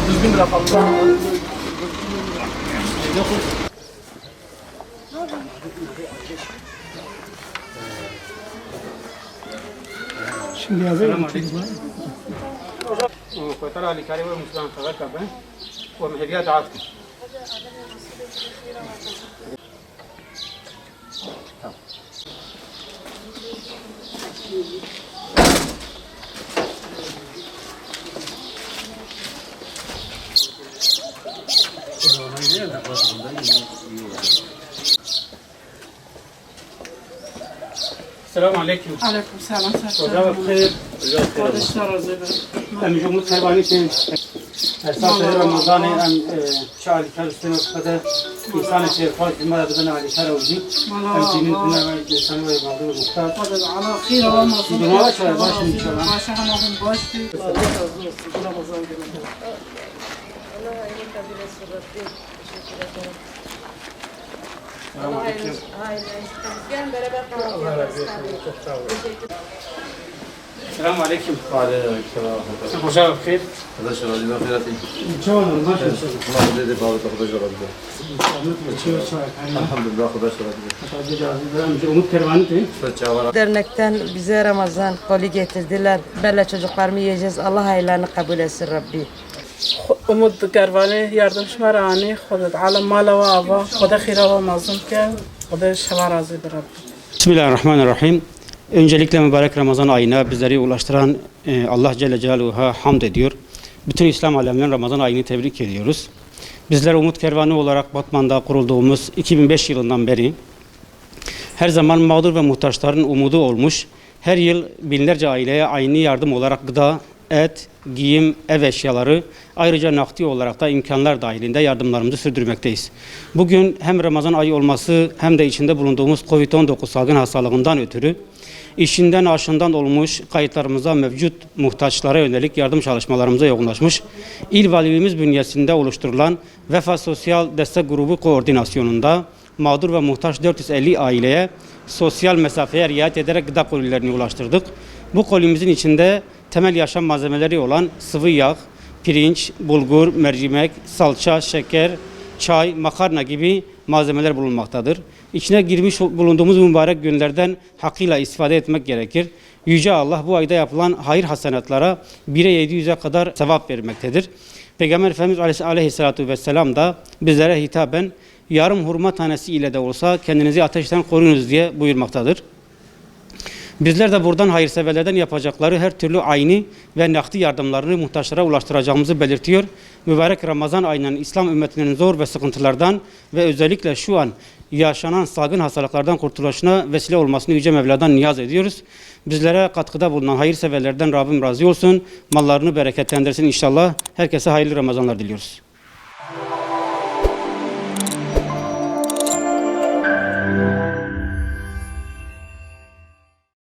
Düzgün rakamlar. Şimdi yazayım. وترى لكريم المسلم تذكر به ومهديات عاطفه. السلام عليكم. عليكم السلام. وجزاك خير. أم جمهور حيواني كين أساس رمضان أم شعلي كرستنا كذا إنسان شيخات ما بدنا على كروجي أم تنين كنا إنسان ويبادر مختار على خير والله. دماغ شو باش إن شاء الله. ما شاء الله هم باش. السلام عليكم. وعليكم السلام ورحمة الله. وجزاك خير. هذا شو اللي ما فيها إن شاء الله ما شاء الله. ما بدي بعض تاخذ جربه. الحمد لله خذ جربه. Umut Kervan'ı Dernekten bize Ramazan koli getirdiler. Böyle çocuklarımı yiyeceğiz. Allah hayırlarını kabul etsin Rabbi. umut kervanı yardımcılarını Xuda alem mala ve ava Xuda khira ve mazlum ke Xuda şeva razı bir Rabbi. Bismillahirrahmanirrahim. Öncelikle mübarek Ramazan ayına bizleri ulaştıran Allah Celle Celaluhu'ya hamd ediyor. Bütün İslam aleminin Ramazan ayını tebrik ediyoruz. Bizler Umut Kervanı olarak Batman'da kurulduğumuz 2005 yılından beri her zaman mağdur ve muhtaçların umudu olmuş. Her yıl binlerce aileye aynı yardım olarak gıda, et, giyim, ev eşyaları, ayrıca nakdi olarak da imkanlar dahilinde yardımlarımızı sürdürmekteyiz. Bugün hem Ramazan ayı olması hem de içinde bulunduğumuz Covid-19 salgın hastalığından ötürü işinden aşından olmuş kayıtlarımıza mevcut muhtaçlara yönelik yardım çalışmalarımıza yoğunlaşmış. İl Valiliğimiz bünyesinde oluşturulan Vefa Sosyal Destek Grubu koordinasyonunda mağdur ve muhtaç 450 aileye sosyal mesafeye riayet ederek gıda kolilerini ulaştırdık. Bu kolimizin içinde temel yaşam malzemeleri olan sıvı yağ, pirinç, bulgur, mercimek, salça, şeker, çay, makarna gibi malzemeler bulunmaktadır. İçine girmiş bulunduğumuz mübarek günlerden hakkıyla istifade etmek gerekir. Yüce Allah bu ayda yapılan hayır hasenatlara 1'e 700'e kadar sevap vermektedir. Peygamber Efendimiz Aleyhisselatü Vesselam da bizlere hitaben yarım hurma tanesi ile de olsa kendinizi ateşten koruyunuz diye buyurmaktadır. Bizler de buradan hayırseverlerden yapacakları her türlü ayni ve nakdi yardımlarını muhtaçlara ulaştıracağımızı belirtiyor. Mübarek Ramazan ayının İslam ümmetinin zor ve sıkıntılardan ve özellikle şu an yaşanan salgın hastalıklardan kurtuluşuna vesile olmasını Yüce Mevla'dan niyaz ediyoruz. Bizlere katkıda bulunan hayırseverlerden Rabbim razı olsun. Mallarını bereketlendirsin inşallah. Herkese hayırlı Ramazanlar diliyoruz.